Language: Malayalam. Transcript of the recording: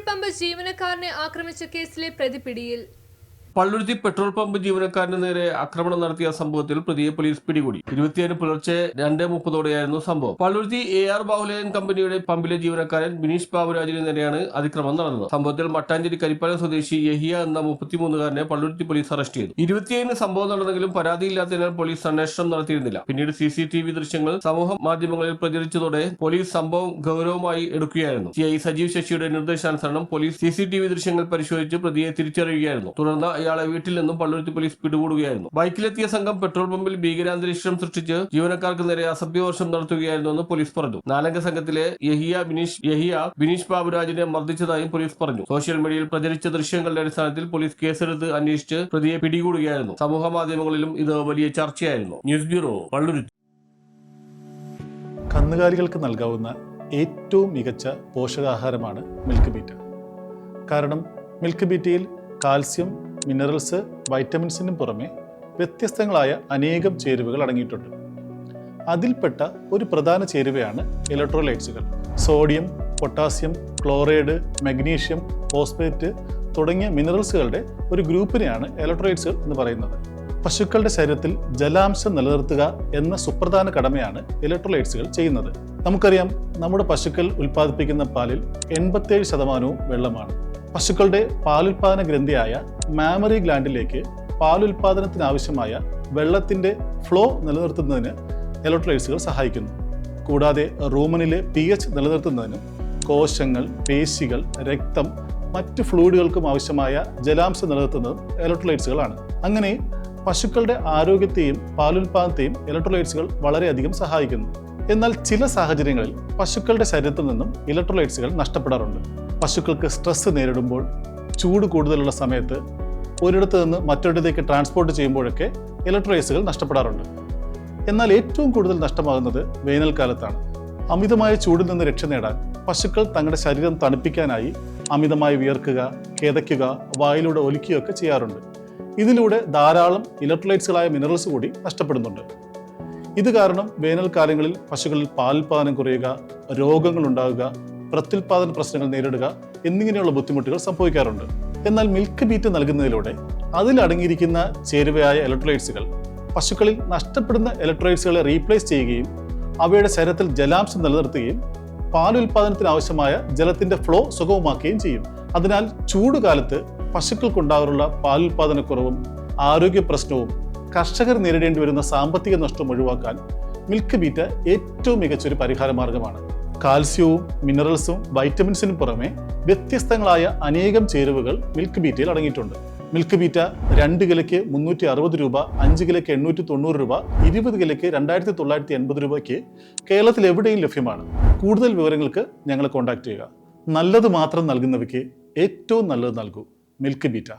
പമ്പ് ജീവനക്കാരനെ ആക്രമിച്ച കേസിലെ പ്രതി പിടിയിൽ. പള്ളുരുത്തി പെട്രോൾ പമ്പ് ജീവനക്കാരന് നേരെ ആക്രമണം നടത്തിയ സംഭവത്തിൽ പ്രതിയെ പോലീസ് പിടികൂടി. 27 പുലർച്ചെ 2:30 സംഭവം. പള്ളുരുത്തി AR ബാഹുലയൻ കമ്പനിയുടെ പമ്പിലെ ജീവനക്കാരൻ ബിനീഷ് ബാബുരാജിന് നേരെയാണ് അതിക്രമം നടന്നത്. സംഭവത്തിൽ മട്ടാഞ്ചേരി കരിപ്പാലം സ്വദേശി യഹിയ എന്ന 33-കാരനെ പള്ളുരുത്തി പോലീസ് അറസ്റ്റ് ചെയ്തു. 27 സംഭവം നടന്നെങ്കിലും പരാതിയില്ലാത്തതിനാൽ പോലീസ് അന്വേഷണം നടത്തിയിരുന്നില്ല. പിന്നീട് CCTV ദൃശ്യങ്ങൾ സമൂഹ മാധ്യമങ്ങളിൽ പ്രചരിച്ചതോടെ പോലീസ് സംഭവം ഗൗരവമായി എടുക്കുകയായിരുന്നു. CI സജീവ് ശശിയുടെ നിർദ്ദേശാനുസരണം പോലീസ് CCTV ദൃശ്യങ്ങൾ പരിശോധിച്ച് പ്രതിയെ തിരിച്ചറിയുകയായിരുന്നു. തുടർന്ന് ഇയാളെ വീട്ടിൽ നിന്നും പള്ളുരുത്തി പോലീസ് പിടികൂടുകയായിരുന്നു. ബൈക്കിലെത്തിയ സംഘം പെട്രോൾ പമ്പിൽ ഭീകരാന്തരീക്ഷം സൃഷ്ടിച്ച് ജീവനക്കാർക്ക് നേരെ അസഭ്യവർഷം നടത്തുകയായിരുന്നുവെന്ന് പോലീസ് പറഞ്ഞു. 4-അംഗ സംഘത്തിലെ യഹിയ ബിനീഷ് ബാബുരാജിനെ മർദ്ദിച്ചതായും പോലീസ് പറഞ്ഞു. സോഷ്യൽ മീഡിയയിൽ പ്രചരിച്ച ദൃശ്യങ്ങളുടെ അടിസ്ഥാനത്തിൽ പോലീസ് കേസെടുത്ത് അന്വേഷിച്ച് പ്രതിയെ പിടികൂടുകയായിരുന്നു. സമൂഹ മാധ്യമങ്ങളിലും ഇത് വലിയ ചർച്ചയായിരുന്നു. News bureau, Palluruthy. കന്നുകാലികൾക്ക് നൽകാവുന്ന ഏറ്റവും മികച്ച പോഷകാഹാരമാണ് മിൽക്ക് ബീറ്റ. കാരണം മിൽക്ക് ബീറ്റയിൽ കാൽസ്യം, മിനറൽസ്, വൈറ്റമിൻസിനും പുറമെ വ്യത്യസ്തങ്ങളായ അനേകം ചേരുവകൾ അടങ്ങിയിട്ടുണ്ട്. അതിൽപ്പെട്ട ഒരു പ്രധാന ചേരുവയാണ് ഇലക്ട്രോലൈറ്റ്സുകൾ. Sodium, potassium, chloride, magnesium, phosphate തുടങ്ങിയ മിനറൽസുകളുടെ ഒരു ഗ്രൂപ്പിനെയാണ് ഇലക്ട്രോലൈറ്റ്സുകൾ എന്ന് പറയുന്നത്. പശുക്കളുടെ ശരീരത്തിൽ ജലാംശം നിലനിർത്തുക എന്ന സുപ്രധാന കടമയാണ് ഇലക്ട്രോലൈറ്റ്സുകൾ ചെയ്യുന്നത്. നമുക്കറിയാം, നമ്മുടെ പശുക്കൾ ഉൽപ്പാദിപ്പിക്കുന്ന പാലിൽ 87% വെള്ളമാണ്. പശുക്കളുടെ പാലുൽപാദന ഗ്രന്ഥിയായ മാമറി ഗ്ലാൻഡിലേക്ക് പാലുൽപാദനത്തിനാവശ്യമായ വെള്ളത്തിൻ്റെ ഫ്ലോ നിലനിർത്തുന്നതിന് ഇലക്ട്രോലൈറ്റ്സുകൾ സഹായിക്കുന്നു. കൂടാതെ റൂമനിലെ pH നിലനിർത്തുന്നതിനും കോശങ്ങൾ, പേശികൾ, രക്തം, മറ്റ് ഫ്ലൂയിഡുകൾക്കും ആവശ്യമായ ജലാംശം നിലനിർത്തുന്നതും ഇലക്ട്രോലൈറ്റ്സുകളാണ്. അങ്ങനെ പശുക്കളുടെ ആരോഗ്യത്തെയും പാലുൽപാദനത്തെയും ഇലക്ട്രോലൈറ്റ്സുകൾ വളരെയധികം സഹായിക്കുന്നു. എന്നാൽ ചില സാഹചര്യങ്ങളിൽ പശുക്കളുടെ ശരീരത്തിൽ നിന്നും ഇലക്ട്രോലൈറ്റ്സുകൾ നഷ്ടപ്പെടാറുണ്ട്. പശുക്കൾക്ക് സ്ട്രെസ് നേരിടുമ്പോൾ, ചൂട് കൂടുതലുള്ള സമയത്ത്, ഒരിടത്ത് നിന്ന് മറ്റൊരിടത്തേക്ക് ട്രാൻസ്പോർട്ട് ചെയ്യുമ്പോഴൊക്കെ ഇലക്ട്രോലൈറ്റ്സുകൾ നഷ്ടപ്പെടാറുണ്ട്. എന്നാൽ ഏറ്റവും കൂടുതൽ നഷ്ടമാകുന്നത് വേനൽക്കാലത്താണ്. അമിതമായ ചൂടിൽ നിന്ന് രക്ഷ നേടാൻ പശുക്കൾ തങ്ങളുടെ ശരീരം തണുപ്പിക്കാനായി അമിതമായി വിയർക്കുക, കിതയ്ക്കുക, വായിലൂടെ ഒലിക്കുകയൊക്കെ ചെയ്യാറുണ്ട്. ഇതിലൂടെ ധാരാളം ഇലക്ട്രോലൈറ്റ്സുകളായ മിനറൽസ് കൂടി നഷ്ടപ്പെടുന്നുണ്ട്. ഇത് കാരണം വേനൽക്കാലങ്ങളിൽ പശുക്കളിൽ പാലുൽപാദനം കുറയുക, രോഗങ്ങൾ ഉണ്ടാകുക, പ്രത്യുൽപാദന പ്രശ്നങ്ങൾ നേരിടുക എന്നിങ്ങനെയുള്ള ബുദ്ധിമുട്ടുകൾ സംഭവിക്കാറുണ്ട്. എന്നാൽ മിൽക്ക് ബീറ്റ് നൽകുന്നതിലൂടെ അതിലടങ്ങിയിരിക്കുന്ന ചേരുവയായ ഇലക്ട്രോലൈറ്റ്സുകൾ പശുക്കളിൽ നഷ്ടപ്പെടുന്ന ഇലക്ട്രോലൈറ്റ്സുകളെ റീപ്ലേസ് ചെയ്യുകയും അവയുടെ ശരീരത്തിൽ ജലാംശം നിലനിർത്തുകയും പാലുൽപാദനത്തിന് ആവശ്യമായ ജലത്തിന്റെ ഫ്ലോ സുഗമമാക്കുകയും ചെയ്യും. അതിനാൽ ചൂടുകാലത്ത് പശുക്കൾക്കുണ്ടാകാറുള്ള പാലുൽപാദനക്കുറവും ആരോഗ്യ പ്രശ്നവും കർഷകർ നേരിടേണ്ടി വരുന്ന സാമ്പത്തിക നഷ്ടം ഒഴിവാക്കാൻ മിൽക്ക് ബീറ്റ ഏറ്റവും മികച്ചൊരു പരിഹാര മാർഗമാണ്. കാൽസ്യവും മിനറൽസും വൈറ്റമിൻസിനും പുറമെ വ്യത്യസ്തങ്ങളായ അനേകം ചേരുവകൾ മിൽക്ക് ബീറ്റയിൽ അടങ്ങിയിട്ടുണ്ട്. മിൽക്ക് ബീറ്റ 2 കിലോയ്ക്ക് 360 രൂപ, 5 കിലോയ്ക്ക് 890 രൂപ, 20 കിലോയ്ക്ക് 2980 രൂപയ്ക്ക് കേരളത്തിൽ എവിടെയും ലഭ്യമാണ്. കൂടുതൽ വിവരങ്ങൾക്ക് ഞങ്ങളെ കോൺടാക്ട് ചെയ്യുക. നല്ലത് മാത്രം നൽകുന്നവയ്ക്ക് ഏറ്റവും നല്ലത് നൽകൂ. Milk beta.